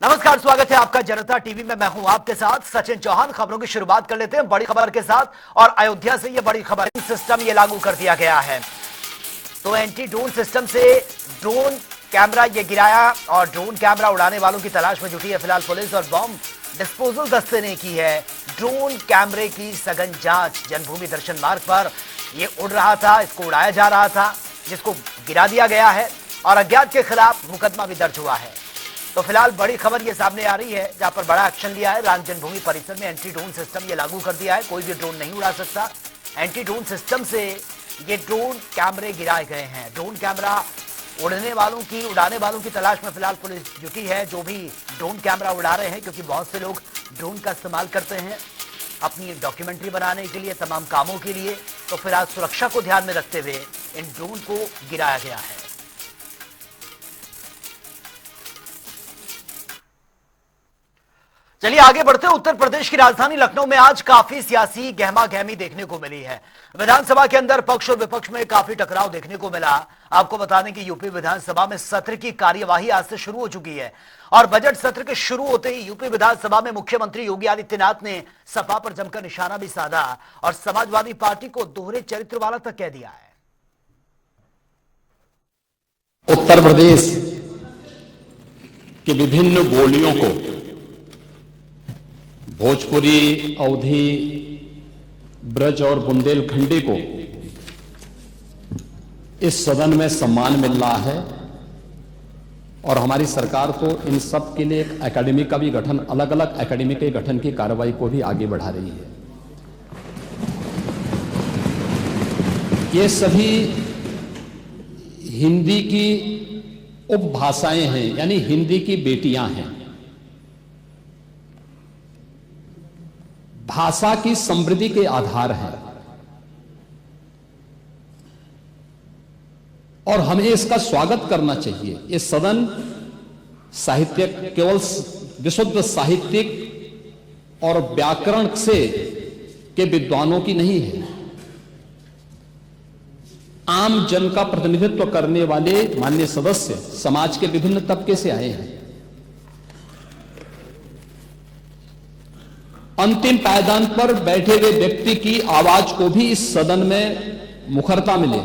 नमस्कार, स्वागत है आपका जनता टीवी में। मैं हूं आपके साथ सचिन चौहान। खबरों की शुरुआत कर लेते हैं बड़ी खबर के साथ। और अयोध्या से यह बड़ी खबर, सिस्टम ये लागू कर दिया गया है। तो एंटी ड्रोन सिस्टम से ड्रोन कैमरा ये गिराया और ड्रोन कैमरा उड़ाने वालों की तलाश में जुटी है फिलहाल पुलिस। और बॉम्ब डिस्पोजल दस्ते ने की है ड्रोन कैमरे की सघन जांच। जन्मभूमि दर्शन मार्ग पर ये उड़ रहा था, इसको उड़ाया जा रहा था, जिसको गिरा दिया गया है और अज्ञात के खिलाफ मुकदमा भी दर्ज हुआ है। तो फिलहाल बड़ी खबर ये सामने आ रही है, जहां पर बड़ा एक्शन लिया है। राम जन्मभूमि परिसर में एंटी ड्रोन सिस्टम ये लागू कर दिया है। कोई भी ड्रोन नहीं उड़ा सकता। एंटी ड्रोन सिस्टम से ये ड्रोन कैमरे गिराए गए हैं। ड्रोन कैमरा उड़ाने वालों की तलाश में फिलहाल पुलिस जुटी है, जो भी ड्रोन कैमरा उड़ा रहे हैं, क्योंकि बहुत से लोग ड्रोन का इस्तेमाल करते हैं अपनी डॉक्यूमेंट्री बनाने के लिए, तमाम कामों के लिए। तो फिलहाल सुरक्षा को ध्यान में रखते हुए इन ड्रोन को गिराया गया है। चलिए आगे बढ़ते हैं। उत्तर प्रदेश की राजधानी लखनऊ में आज काफी सियासी गहमा गहमी देखने को मिली है। विधानसभा के अंदर पक्ष और विपक्ष में काफी टकराव देखने को मिला। आपको बता दें कि यूपी विधानसभा में सत्र की कार्यवाही आज से शुरू हो चुकी है और बजट सत्र के शुरू होते ही यूपी विधानसभा में मुख्यमंत्री योगी आदित्यनाथ ने सपा पर जमकर निशाना भी साधा और समाजवादी पार्टी को दोहरे चरित्र वाला तक कह दिया है। उत्तर प्रदेश की विभिन्न बोलियों को, भोजपुरी, अवधी, ब्रज और बुंदेलखंडी को इस सदन में सम्मान मिल रहा है और हमारी सरकार को इन सब के लिए एक एकेडमी का भी गठन, अलग अलग एकेडमी के गठन की कार्रवाई को भी आगे बढ़ा रही है। ये सभी हिंदी की उपभाषाएं हैं, यानी हिंदी की बेटियां हैं। भाषा की समृद्धि के आधार हैं और हमें इसका स्वागत करना चाहिए। ये सदन साहित्यिक, केवल विशुद्ध साहित्यिक और व्याकरण से के विद्वानों की नहीं है। आम जन का प्रतिनिधित्व करने वाले माननीय सदस्य समाज के विभिन्न तबके से आए हैं। अंतिम पायदान पर बैठे हुए व्यक्ति की आवाज को भी इस सदन में मुखरता मिले।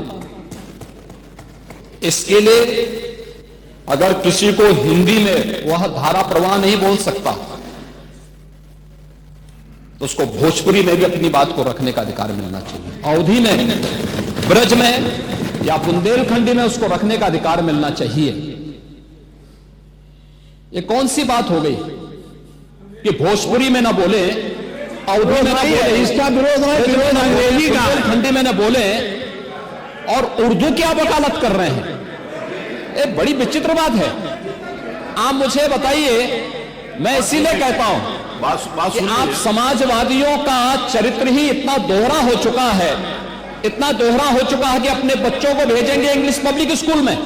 इसके लिए अगर किसी को हिंदी में वह धारा प्रवाह नहीं बोल सकता तो उसको भोजपुरी में भी अपनी बात को रखने का अधिकार मिलना चाहिए। अवधी में, ब्रज में या बुंदेलखंडी में उसको रखने का अधिकार मिलना चाहिए। ये कौन सी बात हो गई कि भोजपुरी में ना बोले, अवधी में ना बोले, इसका विरोध है, विरोध अंग्रेजी का, खंडी में ना बोले और उर्दू की आप वकालत कर रहे हैं। ये बड़ी विचित्र बात है। आप मुझे बताइए, मैं इसीलिए कहता हूं कि आप समाजवादियों का चरित्र ही इतना दोहरा हो चुका है, इतना दोहरा हो चुका है कि अपने बच्चों को भेजेंगे इंग्लिश पब्लिक स्कूल में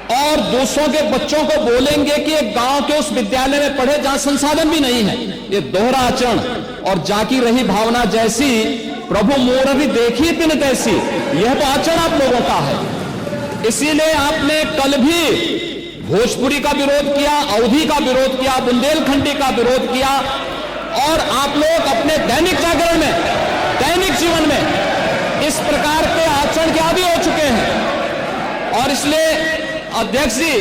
और दूसरों के बच्चों को बोलेंगे कि एक गांव के उस विद्यालय में पढ़े जहां संसाधन भी नहीं है। ये दोहरा आचरण और जाकी रही भावना जैसी प्रभु मोररी देखी पिन तैसी, यह तो आचरण आप लोगों का है। इसीलिए आपने कल भी भोजपुरी का विरोध किया, अवधी का विरोध किया, बुंदेलखंडी का विरोध किया और आप लोग अपने दैनिक जागरण में, दैनिक जीवन में इस प्रकार के आचरण के आदी हो चुके हैं। और इसलिए अध्यक्ष जी,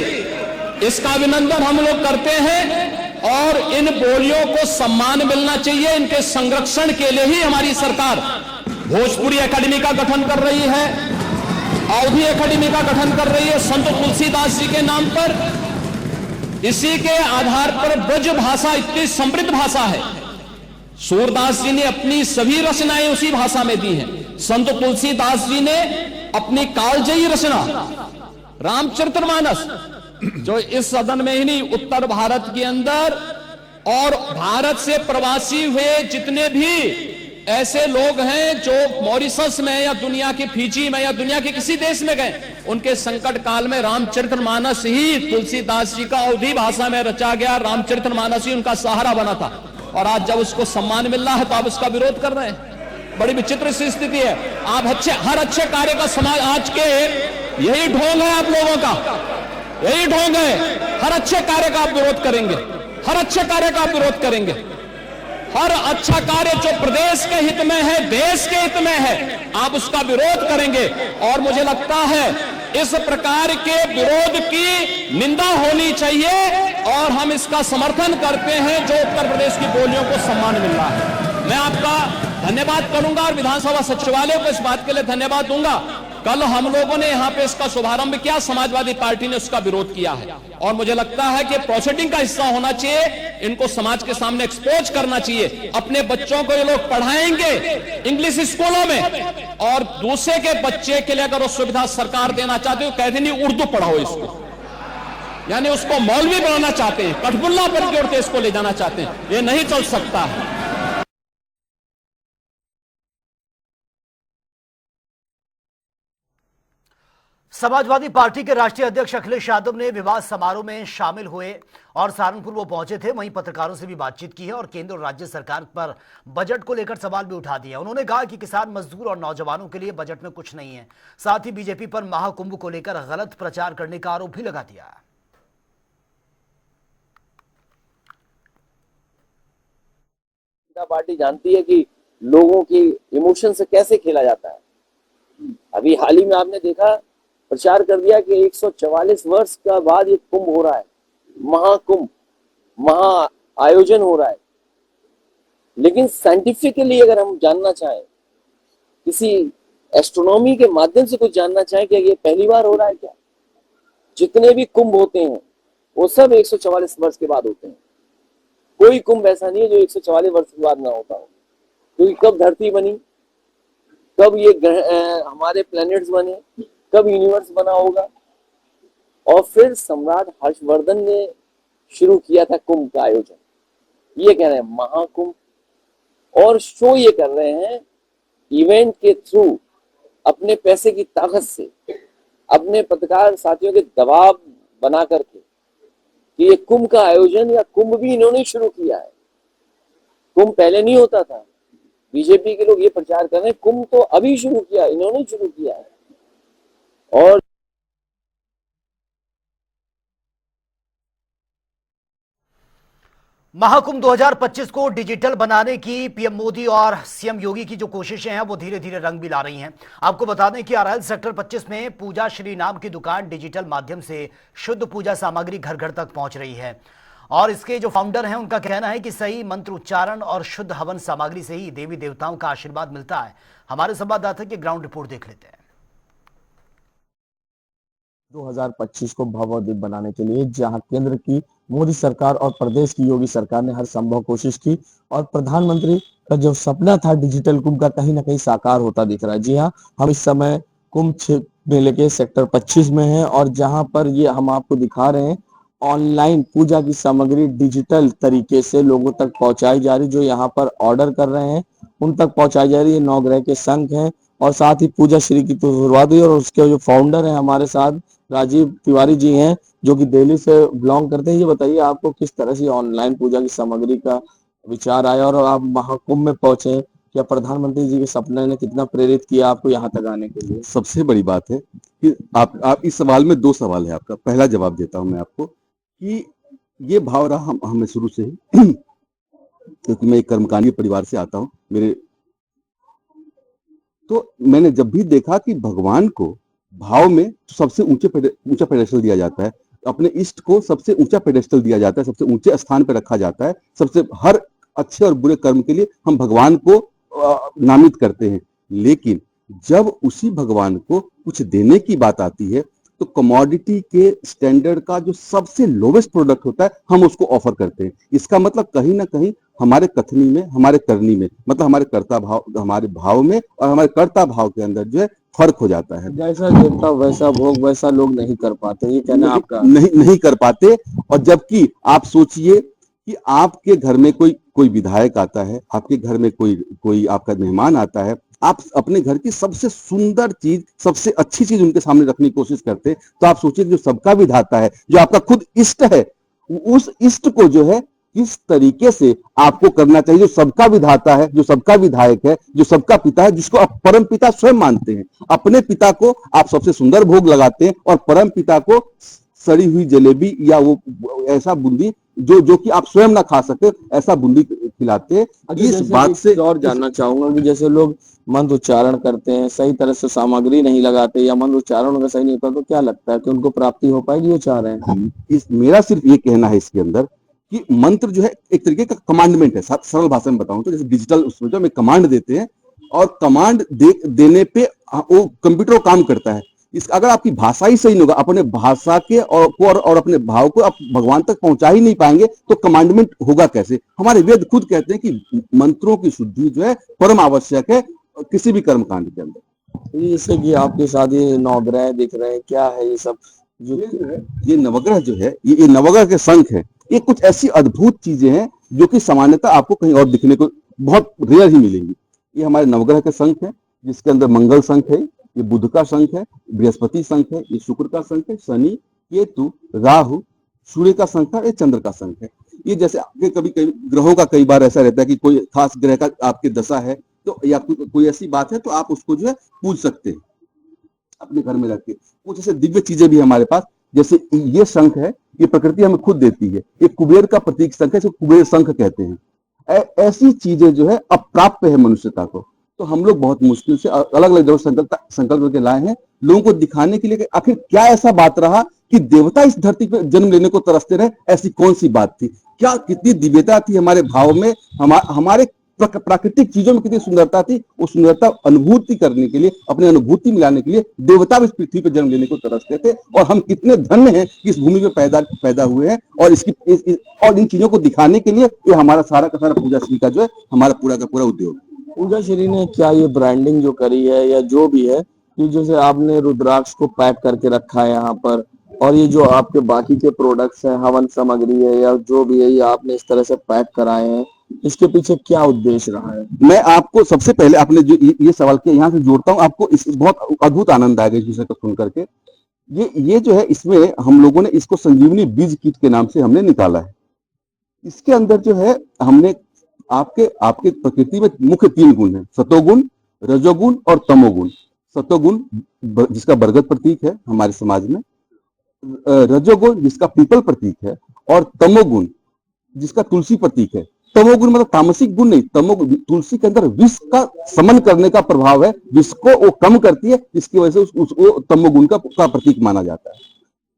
इसका अभिनंदन हम लोग करते हैं और इन बोलियों को सम्मान मिलना चाहिए। इनके संरक्षण के लिए ही हमारी सरकार भोजपुरी एकेडमी का गठन कर रही है, अवधी एकेडमी का गठन कर रही है संत तुलसीदास जी के नाम पर। इसी के आधार पर ब्रज भाषा इतनी समृद्ध भाषा है। सूरदास जी ने अपनी सभी रचनाएं उसी भाषा में दी हैं। संत तुलसीदास जी ने अपनी कालजयी रचना रामचरितमानस, जो इस सदन में ही नहीं, उत्तर भारत के अंदर और भारत से प्रवासी हुए जितने भी ऐसे लोग हैं जो मॉरिशस में या दुनिया के फिजी में या दुनिया के किसी देश में गए, उनके संकट काल में रामचरितमानस ही तुलसीदास जी का अवधी भाषा में रचा गया रामचरितमानस ही उनका सहारा बना था। और आज जब उसको सम्मान मिल रहा है तो आप उसका विरोध कर रहे हैं। बड़ी विचित्र सी स्थिति है। आप हर अच्छे कार्य का समाज, आज के यही ढोंग है आप लोगों का यही ढोंग है। हर अच्छे कार्य का आप विरोध करेंगे, हर अच्छे कार्य का आप विरोध करेंगे। हर अच्छा कार्य जो प्रदेश के हित में है, देश के हित में है, आप उसका विरोध करेंगे। और मुझे लगता है इस प्रकार के विरोध की निंदा होनी चाहिए और हम इसका समर्थन करते हैं जो उत्तर प्रदेश की बोलियों को सम्मान मिल रहा है। मैं आपका धन्यवाद करूंगा और विधानसभा सचिवालय को इस बात के लिए धन्यवाद दूंगा। कल हम लोगों ने यहां पे इसका शुभारंभ किया, समाजवादी पार्टी ने उसका विरोध किया है और मुझे लगता है कि प्रोसीडिंग का हिस्सा होना चाहिए। इनको समाज के सामने एक्सपोज करना चाहिए। अपने बच्चों को ये लोग पढ़ाएंगे इंग्लिश स्कूलों में और दूसरे के बच्चे के लिए अगर वो सुविधा सरकार देना चाहते हो, कहते नहीं उर्दू पढ़ाओ इसको, यानी उसको मौलवी बनाना चाहते हैं, कठपुल्ला पर की ओर इसको ले जाना चाहते हैं। ये नहीं चल सकता है। समाजवादी पार्टी के राष्ट्रीय अध्यक्ष अखिलेश यादव ने विवाद समारोह में शामिल हुए और सहारनपुर वो पहुंचे थे। वहीं पत्रकारों से भी बातचीत की है और केंद्र और राज्य सरकार पर बजट को लेकर सवाल भी उठा दिया। उन्होंने कहा कि किसान, मजदूर और नौजवानों के लिए बजट में कुछ नहीं है। साथ ही बीजेपी पर महाकुंभ को लेकर गलत प्रचार करने का आरोप भी लगा दिया। पार्टी जानती है कि लोगों की इमोशन से कैसे खेला जाता है। अभी हाल ही में आपने देखा, प्रचार कर दिया कि 144 वर्ष का बाद ये कुंभ हो रहा है, महाकुंभ, महा आयोजन हो रहा है। लेकिन साइंटिफिकली अगर हम जानना चाहें, किसी एस्ट्रोनॉमी के माध्यम से कुछ जानना चाहें कि ये पहली बार हो रहा है क्या, जितने भी कुंभ होते हैं वो सब 144 वर्ष के बाद होते हैं। कोई कुंभ ऐसा नहीं है जो 144 वर्ष के बाद ना होता हो। क्योंकि कब धरती बनी, कब ये हमारे प्लैनेट्स बने, कब यूनिवर्स बना होगा। और फिर सम्राट हर्षवर्धन ने शुरू किया था कुंभ का आयोजन। ये कह रहे हैं महाकुंभ, और शो ये कर रहे हैं इवेंट के थ्रू, अपने पैसे की ताकत से, अपने पत्रकार साथियों के दबाव बना करके कि ये कुंभ का आयोजन या कुंभ भी इन्होंने शुरू किया है। कुंभ पहले नहीं होता था। बीजेपी के लोग ये प्रचार कर रहे हैं कुंभ तो अभी शुरू किया, इन्होंने शुरू किया है। और महाकुंभ 2025 को डिजिटल बनाने की पीएम मोदी और सीएम योगी की जो कोशिशें हैं वो धीरे धीरे रंग भी ला रही हैं। आपको बता दें कि आरएल सेक्टर 25 में पूजा श्री नाम की दुकान डिजिटल माध्यम से शुद्ध पूजा सामग्री घर घर तक पहुंच रही है और इसके जो फाउंडर हैं उनका कहना है कि सही मंत्र उच्चारण और शुद्ध हवन सामग्री से ही देवी देवताओं का आशीर्वाद मिलता है। हमारे संवाददाता की ग्राउंड रिपोर्ट देख लेते हैं। 2025 को भव्य बनाने के लिए जहां केंद्र की मोदी सरकार और प्रदेश की योगी सरकार ने हर संभव कोशिश की और प्रधानमंत्री का जो सपना था डिजिटल कुंभ का कहीं ना कहीं साकार होता दिख रहा है। जी हाँ, हम इस समय कुंभ मेले के सेक्टर 25 में हैं और जहां पर ये हम आपको दिखा रहे हैं ऑनलाइन पूजा की सामग्री डिजिटल तरीके से लोगों तक पहुंचाई जा रही। जो यहाँ पर ऑर्डर कर रहे हैं उन तक पहुंचाई जा रही है। 9 ग्रह के संघ हैं और साथ ही पूजा श्री की तो शुरुआत हुई और उसके जो फाउंडर हैं हमारे साथ राजीव तिवारी जी हैं जो कि दिल्ली से बिलोंग करते हैं। ये बताइए आपको किस तरह से ऑनलाइन पूजा की सामग्री का विचार आया और आप महाकुंभ में पहुंचे, क्या प्रधानमंत्री जी के सपने ने कितना प्रेरित किया आपको यहाँ तक आने के लिए? सबसे बड़ी बात है कि आप इस सवाल में 2 सवाल है आपका। पहला जवाब देता हूं मैं आपको कि ये भाव रहा हमें शुरू से ही क्योंकि मैं एक कर्मकांडी परिवार से आता हूं। तो मैंने जब भी देखा कि भगवान को भाव में सबसे ऊंचा पेडेस्टल दिया जाता है, अपने इष्ट को सबसे ऊंचा पेडेस्टल दिया जाता है, सबसे ऊंचे स्थान पर रखा जाता है। सबसे हर अच्छे और बुरे कर्म के लिए हम भगवान को नामित करते हैं। लेकिन जब उसी भगवान को कुछ देने की बात आती है तो कमोडिटी के स्टैंडर्ड का जो सबसे लोवेस्ट प्रोडक्ट होता है हम उसको ऑफर करते हैं। इसका मतलब कहीं ना कहीं हमारे कथनी में, हमारे करनी में, मतलब हमारे कर्ता भाव, हमारे भाव में और हमारे कर्ता भाव के अंदर जो है फर्क हो जाता है। जैसा देवता वैसा भोग वैसा लोग नहीं कर पाते, ये कहना आपका? नहीं कर पाते। और जबकि आप सोचिए कि आपके घर में कोई विधायक आता है, आपके घर में कोई आपका मेहमान आता है, आप अपने घर की सबसे सुंदर चीज, सबसे अच्छी चीज उनके सामने रखने की कोशिश करते हैं। तो आप सोचिए जो सबका विधाता है, जो आपका खुद इष्ट है, उस इष्ट को जो है किस तरीके से आपको करना चाहिए। जो सबका विधाता है, जो सबका विधायक है, जो सबका पिता है, जिसको आप परम पिता स्वयं मानते हैं। अपने पिता को आप सबसे सुंदर भोग लगाते हैं और परम पिता को सड़ी हुई जलेबी या वो ऐसा बूंदी जो कि आप स्वयं ना खा सके, ऐसा बूंदी खिलाते। इस बात से और जानना चाहूंगा कि जैसे लोग मंत्र उच्चारण करते हैं, सही तरह से सामग्री नहीं लगाते या मंत्र उच्चारण उनका सही नहीं होता, तो क्या लगता है कि उनको प्राप्ति हो पाएगी, वो चाह रहे हैं? मेरा सिर्फ ये कहना है इसके अंदर कि मंत्र जो है एक तरीके का कमांडमेंट है। सरल भाषा में बताऊं तो जैसे डिजिटल उसमें जो हमें कमांड देते हैं और कमांड देने पे वो कंप्यूटर काम करता है। इस अगर आपकी भाषा ही सही नहीं होगा, अपने भाषा के और अपने भाव को आप भगवान तक पहुंचा ही नहीं पाएंगे तो कमांडमेंट होगा कैसे। हमारे वेद खुद कहते हैं कि मंत्रों की शुद्धि जो है परम आवश्यक है किसी भी कर्म कांड के अंदर। जैसे कि आपके साथ ये नवग्रह दिख रहे हैं, क्या है ये सब? जो ये नवग्रह जो है ये नवग्रह के शंख है। ये कुछ ऐसी अद्भुत चीजें हैं जो कि सामान्यतः आपको कहीं और दिखने को बहुत रेयर ही मिलेंगी। ये हमारे नवग्रह के शंख है, जिसके अंदर मंगल शंख है, ये बुध का शंख है, बृहस्पति शंख है, ये शुक्र का शंख है, शनि, केतु, राहु, सूर्य का शंख है, ये चंद्र का शंख है। ये जैसे आपके कभी कभी ग्रहों का कई बार ऐसा रहता है कि कोई खास ग्रह का आपकी दशा है तो या कोई ऐसी बात है तो आप उसको जो है पूज सकते हैं अपने घर में रख के। कुछ ऐसे दिव्य चीजें भी हमारे पास, जैसे ये शंख है, ये प्रकृति हमें खुद देती है। ये कुबेर का प्रतीक शंख है, इसको कुबेर शंख कहते हैं। ऐसी चीजें जो है अप्राप्य है मनुष्यता को, तो हम लोग बहुत मुश्किल से अलग अलग जगह संकल्प करके लाए हैं लोगों को दिखाने के लिए कि आखिर क्या ऐसा बात रहा कि देवता इस धरती पर जन्म लेने को तरसते रहे। ऐसी कौन सी बात थी, क्या कितनी दिव्यता थी हमारे भाव में, हमारे प्राकृतिक चीजों में कितनी सुंदरता थी। वो सुंदरता अनुभूति करने के लिए, अपने अनुभूति मिलाने के लिए देवता भी इस पृथ्वी पर जन्म लेने को तरसते थे। और हम कितने धन्य हैं कि इस भूमि में पैदा हुए हैं। और और इन चीजों को दिखाने के लिए ये हमारा सारा का सारा पूजा श्री का जो है हमारा पूरा का पूरा उद्योग। पूजा श्री ने क्या ये ब्रांडिंग जो करी है या जो भी है, कि जैसे आपने रुद्राक्ष को पैक करके रखा है यहाँ पर, और ये जो आपके बाकी के प्रोडक्ट्स हैं, हवन सामग्री है या जो भी है, ये आपने इस तरह से पैक कराए हैं, इसके पीछे क्या उद्देश्य रहा है? मैं आपको सबसे पहले आपने जो ये सवाल किया यहाँ से जोड़ता हूँ, आपको इस बहुत अद्भुत आनंद आएगा इस विषय को सुन करके। ये जो है इसमें हम लोगों ने इसको संजीवनी बीज किट के नाम से हमने निकाला है। इसके अंदर जो है हमने आपके प्रकृति में मुख्य 3 गुण है, सतोगुण, रजोगुण और तमोगुण। सतोगुण जिसका बरगद प्रतीक है हमारे समाज में, रजोगुण जिसका पीपल प्रतीक है, और तमोगुण जिसका तुलसी प्रतीक है। तमोगुण मतलब तामसिक गुण नहीं, तमोगुण तुलसी के अंदर विष का समन करने का प्रभाव है, विष को वो कम करती है, इसकी वजह से उसको तमोगुण का प्रतीक माना जाता है।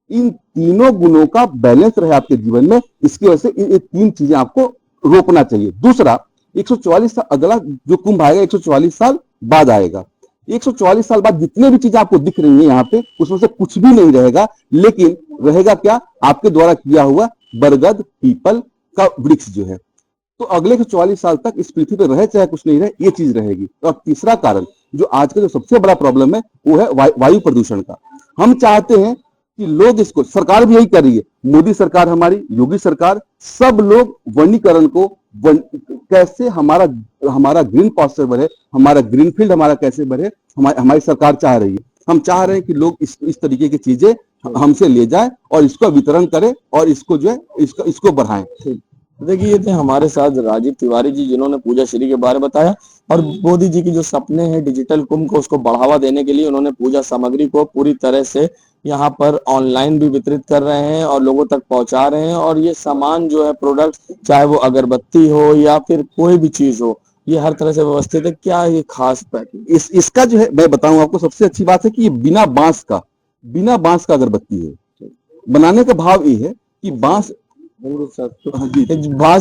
इन तीनों गुणों का बैलेंस रहे आपके जीवन में, इसकी वजह से ये 3 चीजें आपको रोकना चाहिए। दूसरा, 144 साल अगला जो कुंभ आएगा 144 साल बाद आएगा। 144 साल बाद जितने भी चीजें आपको दिख रही है यहाँ पे, उसमें से कुछ भी नहीं रहेगा, लेकिन रहेगा क्या, आपके द्वारा किया हुआ बरगद पीपल का वृक्ष जो है। तो अगले 144 साल तक इस पृथ्वी पर रहे चाहे कुछ नहीं रहे, ये चीज रहेगी। और तीसरा कारण जो आज का जो सबसे बड़ा प्रॉब्लम है वो है वायु प्रदूषण का। हम चाहते हैं कि लोग इसको, सरकार भी यही कर रही है, मोदी सरकार हमारी, योगी सरकार, सब लोग वनीकरण को कैसे हमारा ग्रीन पास्चर बढ़े, हमारा ग्रीन फील्ड हमारा कैसे बढ़े, हमारी सरकार चाह रही है। हम चाह रहे हैं कि लोग इस तरीके की चीजें हमसे ले जाए और इसका वितरण करें और इसको जो है इसको बढ़ाएं। देखिए, ये थे हमारे साथ राजीव तिवारी जी, जिन्होंने पूजा श्री के बारे में बताया। और मोदी जी की जो सपने हैं डिजिटल कुंभ को, उसको बढ़ावा देने के लिए उन्होंने पूजा सामग्री को पूरी तरह से यहाँ पर ऑनलाइन भी वितरित कर रहे हैं और लोगों तक पहुंचा रहे हैं। और ये सामान जो है, प्रोडक्ट, चाहे वो अगरबत्ती हो या फिर कोई भी चीज हो, ये हर तरह से व्यवस्थित है। क्या ये खास पैकिंग इसका जो है मैं बताऊं आपको, सबसे अच्छी बात है कि ये बिना बांस का अगरबत्ती है। बनाने का भाव ये है कि बांस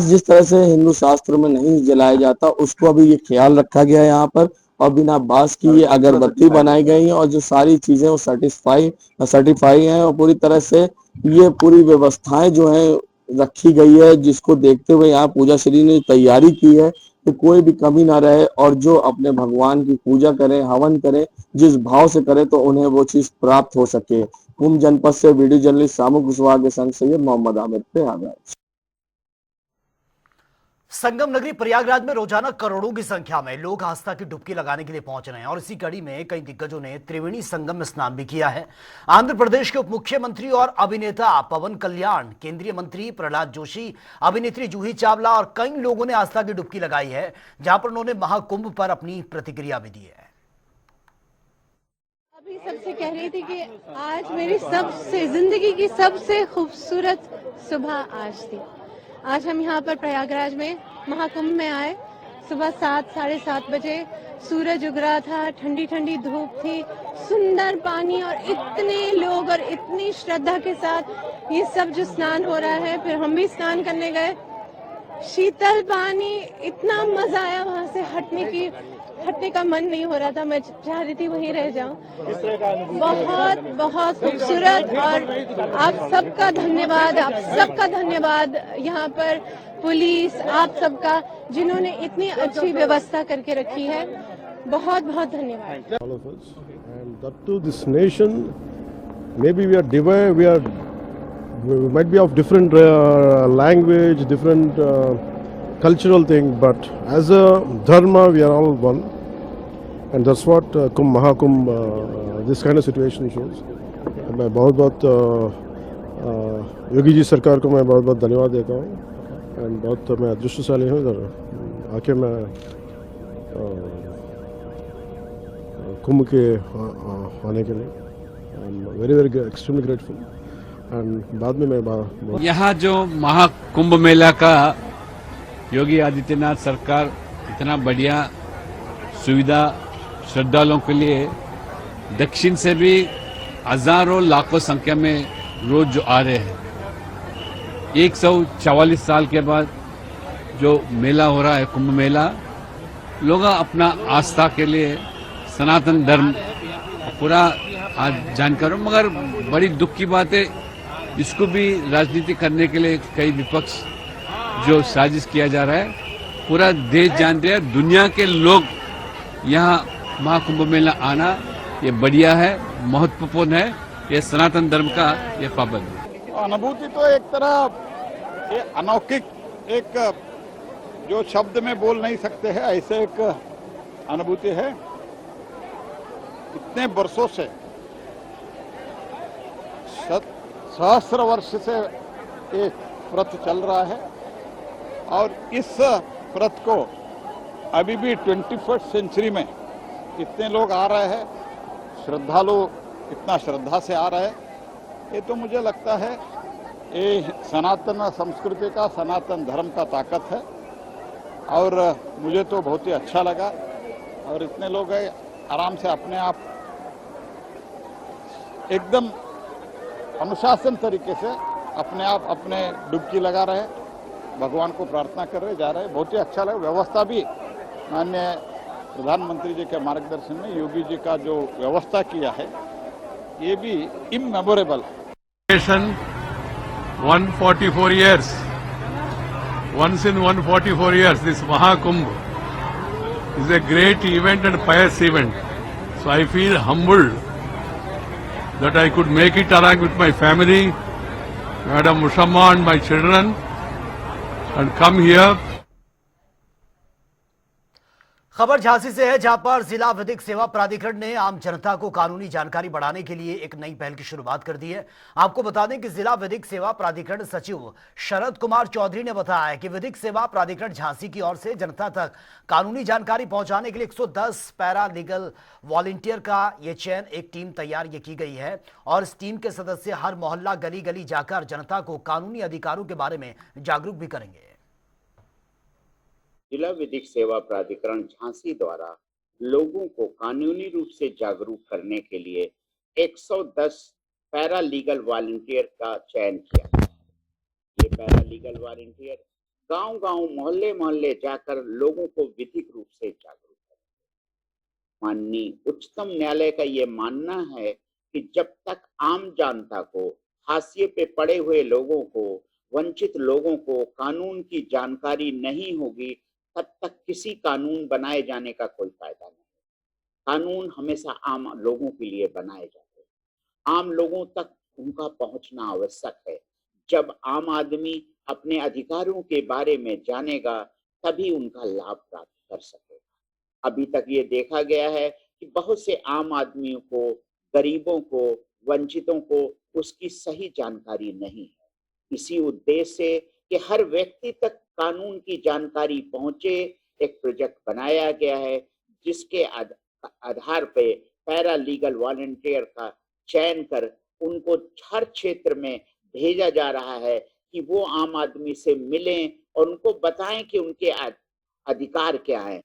जिस तरह से हिंदू शास्त्र में नहीं जलाया जाता, उसको अभी ये ख्याल रखा गया है यहाँ पर, और बिना बांस की ये अगरबत्ती बनाई गई है। और जो सारी चीजें वो सर्टिफाई हैं, और पूरी तरह से ये पूरी व्यवस्थाएं जो है रखी गई है, जिसको देखते हुए यहाँ पूजा श्री ने तैयारी की है कि कोई भी कमी ना रहे। और जो अपने भगवान की पूजा करें, हवन करें, जिस भाव से करें, तो उन्हें वो चीज प्राप्त हो सके। कुंभ जनपद से वीडियो जर्नलिस्ट सामू कुशवाहा के संग सैयद मोहम्मद आमिर पे आगाज। संगम नगरी प्रयागराज में रोजाना करोड़ों की संख्या में लोग आस्था की डुबकी लगाने के लिए पहुंच रहे हैं और इसी कड़ी में कई दिग्गजों ने त्रिवेणी संगम में स्नान भी किया है। आंध्र प्रदेश के उप मुख्यमंत्री और अभिनेता पवन कल्याण, केंद्रीय मंत्री प्रहलाद जोशी, अभिनेत्री जूही चावला और कई लोगों ने आस्था की डुबकी लगाई है, जहां पर उन्होंने महाकुंभ पर अपनी प्रतिक्रिया भी दी है। भी सबसे कह रही थी कि आज मेरी सबसे जिंदगी की सबसे खूबसूरत सुबह आज थी। आज हम यहाँ पर प्रयागराज में महाकुंभ में आए। सुबह 7-7:30 बजे सूरज उग रहा था, ठंडी ठंडी धूप थी, सुंदर पानी और इतने लोग और इतनी श्रद्धा के साथ ये सब जो स्नान हो रहा है। फिर हम भी स्नान करने गए, शीतल पानी, इतना मजा आया, वहां से हटने का मन नहीं हो रहा था। मैं चाह रही थी वहीं रह जाऊं। बहुत बहुत खूबसूरत। और आप सबका धन्यवाद यहाँ पर पुलिस, आप सबका, जिन्होंने इतनी अच्छी व्यवस्था करके रखी है। बहुत बहुत धन्यवाद। All of us, and up to this nation, maybe we are divided. We might be of different language, different cultural thing, but as a dharma, we are all one, and that's what Mahakumbh, this kind of situation shows. मैं बहुत योगी जी सरकार को मैं बहुत धन्यवाद देता हूँ, and बहुत मैं अदृष्टशाली हूँ इधर आके मैं कुंभ के आने के लिए वेरी एक्सट्रीमली ग्रेटफुल। एंड बाद में मैं यहाँ जो महाकुंभ मेला का योगी आदित्यनाथ सरकार इतना बढ़िया सुविधा श्रद्धालुओं के लिए, दक्षिण से भी हजारों लाखों संख्या में रोज जो आ रहे हैं, 144 साल के बाद जो मेला हो रहा है कुंभ मेला, लोग अपना आस्था के लिए सनातन धर्म पूरा आज जानकार हो। मगर बड़ी दुख की बात है, इसको भी राजनीति करने के लिए कई विपक्ष जो साजिश किया जा रहा है। पूरा देश जानते हैं, दुनिया के लोग यहाँ महाकुंभ मेला आना ये बढ़िया है, महत्वपूर्ण है, ये सनातन धर्म का ये पाबंद है। अनुभूति तो एक तरह ये अलौकिक, एक जो शब्द में बोल नहीं सकते हैं ऐसे एक अनुभूति है। इतने वर्षों से, सहस्र वर्ष से एक व्रत चल रहा है, और इस व्रत को अभी भी 21st सेंचुरी में इतने लोग आ रहे हैं, श्रद्धालु इतना श्रद्धा से आ रहे हैं। ये तो मुझे लगता है ये सनातन संस्कृति का, सनातन धर्म का ताकत है, और मुझे तो बहुत ही अच्छा लगा। और इतने लोग आराम से अपने आप एकदम अनुशासन तरीके से अपने आप अपने डुबकी लगा रहे, भगवान को प्रार्थना कर रहे, जा रहे, बहुत ही अच्छा लगा। व्यवस्था भी माननीय प्रधानमंत्री जी के मार्गदर्शन में योगी जी का जो व्यवस्था किया है ये भी इमेमोरेबल है। 144 years, once in 144 years, this Mahakumbh is a great event and pious event. So I feel humbled that I could make it along with my family, Madam Mushamma and my children, and come here. खबर झांसी से है, जहां पर जिला विधिक सेवा प्राधिकरण ने आम जनता को कानूनी जानकारी बढ़ाने के लिए एक नई पहल की शुरुआत कर दी है। आपको बता दें कि जिला विधिक सेवा प्राधिकरण सचिव शरद कुमार चौधरी ने बताया कि विधिक सेवा प्राधिकरण झांसी की ओर से जनता तक कानूनी जानकारी पहुंचाने के लिए 110 पैरा लीगल वॉलंटियर का ये चयन, एक टीम तैयार की गई है, और इस टीम के सदस्य हर मोहल्ला, गली गली जाकर जनता को कानूनी अधिकारों के बारे में जागरूक भी करेंगे। जिला विधिक सेवा प्राधिकरण झांसी द्वारा लोगों को कानूनी रूप से जागरूक करने के लिए 110 पैरा लीगल वॉलंटियर का चयन किया। ये पैरा लीगल वॉलंटियर गांव-गांव, मोहल्ले-मोहल्ले जाकर लोगों को विधिक रूप से जागरूक करेंगे। माननीय उच्चतम न्यायालय का ये मानना है कि जब तक आम जनता को, हाशिए पे पड़े हुए लोगों को, वंचित लोगों को कानून की जानकारी नहीं होगी, तब तक किसी कानून बनाए जाने का कोई फायदा नहीं। कानून हमेशा आम लोगों के लिए बनाए जाते हैं। आम लोगों तक उनका पहुंचना आवश्यक है। जब आम आदमी अपने अधिकारों के बारे में जानेगा, तभी उनका लाभ प्राप्त कर सकेगा। अभी तक ये देखा गया है कि बहुत से आम आदमियों को, गरीबों को, वंचितों को उसकी सही जानकारी नहीं है। इसी उद्देश्य से कि हर व्यक्ति तक कानून की जानकारी पहुंचे, एक प्रोजेक्ट बनाया गया है, जिसके आधार पे पैरा लीगल वॉलंटियर का चयन कर उनको हर क्षेत्र में भेजा जा रहा है कि वो आम आदमी से मिलें और उनको बताएं कि उनके अधिकार क्या है।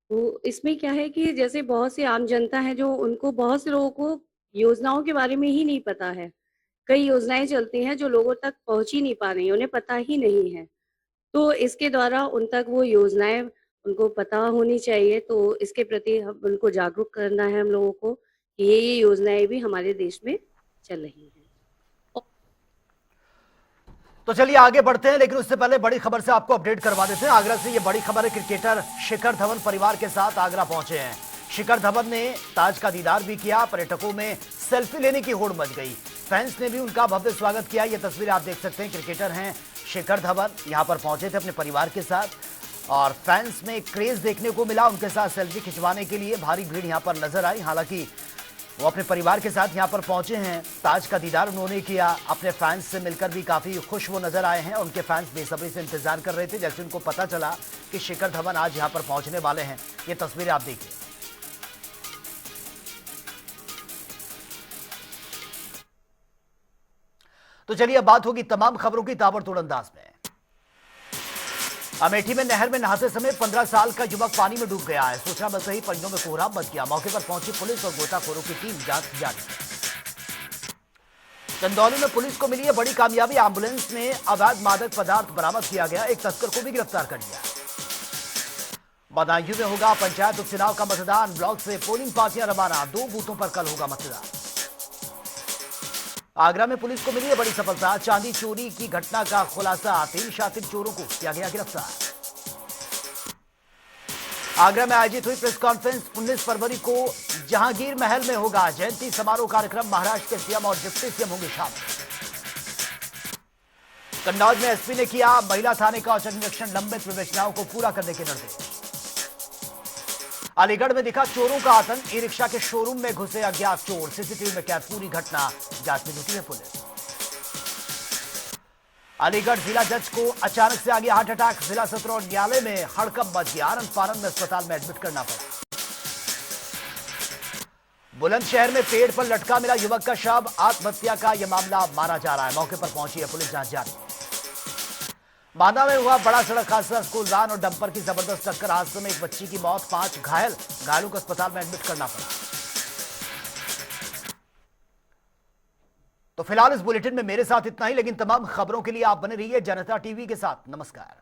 तो इसमें क्या है कि जैसे बहुत से आम जनता है जो उनको बहुत से लोगों को योजनाओं के बारे में ही नहीं पता है। कई योजनाएं चलती हैं जो लोगों तक पहुंच ही नहीं पा रही, उन्हें पता ही नहीं है। तो इसके द्वारा उन तक वो योजनाएं उनको पता होनी चाहिए। तो इसके प्रति हम उनको जागरूक करना है हम लोगों को कि ये योजनाएं भी हमारे देश में चल रही हैं। तो चलिए आगे बढ़ते हैं, लेकिन उससे पहले बड़ी खबर से आपको अपडेट करवा देते हैं। आगरा से ये बड़ी खबर है, क्रिकेटर शिखर धवन परिवार के साथ आगरा पहुंचे हैं। शिखर धवन ने ताज का दीदार भी किया, पर्यटकों में सेल्फी लेने की होड़ मच गई, फैंस ने भी उनका भव्य स्वागत किया। ये तस्वीरें आप देख सकते हैं, क्रिकेटर हैं शिखर धवन, यहां पर पहुंचे थे अपने परिवार के साथ और फैंस में क्रेज देखने को मिला। उनके साथ सेल्फी खिंचवाने के लिए भारी भीड़ यहां पर नजर आई। हालांकि वो अपने परिवार के साथ यहां पर पहुंचे हैं, ताज का दीदार उन्होंने किया, अपने फैंस से मिलकर भी काफी खुश वो नजर आए हैं। उनके फैंस बेसब्री से इंतजार कर रहे थे जैसे उनको पता चला कि शिखर धवन आज यहां पर पहुंचने वाले हैं। ये तस्वीरें आप देखिए। तो चलिए अब बात होगी तमाम खबरों की ताबड़तोड़ अंदाज में। अमेठी में नहर में नहाते समय 15 साल का युवक पानी में डूब गया है। सूचना मिलते ही परियों में कोहराम मच गया। मौके पर पहुंची पुलिस और गोताखोरों की टीम जांच जारी है। चंदौली में पुलिस को मिली है बड़ी कामयाबी, एम्बुलेंस में अवैध मादक पदार्थ बरामद किया गया, एक तस्कर को भी गिरफ्तार कर लिया। बदायूं में होगा पंचायत उपचुनाव का मतदान, ब्लॉक से पोलिंग पार्टियां रवाना, 2 बूथों पर कल होगा मतदान। आगरा में पुलिस को मिली है बड़ी सफलता, चांदी चोरी की घटना का खुलासा, 3 शातिर चोरों को किया गया गिरफ्तार। आगरा में आयोजित हुई प्रेस कॉन्फ्रेंस, 19 फरवरी को जहांगीर महल में होगा जयंती समारोह कार्यक्रम, महाराष्ट्र के सीएम और डिप्टी सीएम होंगे शामिल। कन्नौज में एसपी ने किया महिला थाने का औचक निरीक्षण, लंबित विवेचनाओं को पूरा करने के निर्देश। अलीगढ़ में दिखा चोरों का आतंक, ई रिक्शा के शोरूम में घुसे अज्ञात चोर, सीसीटीवी में कैद पूरी घटना, जांच में जुटी है पुलिस। अलीगढ़ जिला जज को अचानक से आ गया हार्ट अटैक, जिला सत्र और न्यायालय में हड़कंप मच गया, आनंद फानंद में अस्पताल में एडमिट करना पड़ा। बुलंदशहर में पेड़ पर लटका मिला युवक का शव, आत्महत्या का यह मामला माना जा रहा है। मौके पर पहुंची है पुलिस, जांच जारी है। मांदा में हुआ बड़ा सड़क हादसा, स्कूल वैन और डंपर की जबरदस्त टक्कर, हादसे में एक बच्ची की मौत, 5 घायलों को अस्पताल में एडमिट करना पड़ा। तो फिलहाल इस बुलेटिन में मेरे साथ इतना ही, लेकिन तमाम खबरों के लिए आप बने रहिए जनता टीवी के साथ। नमस्कार।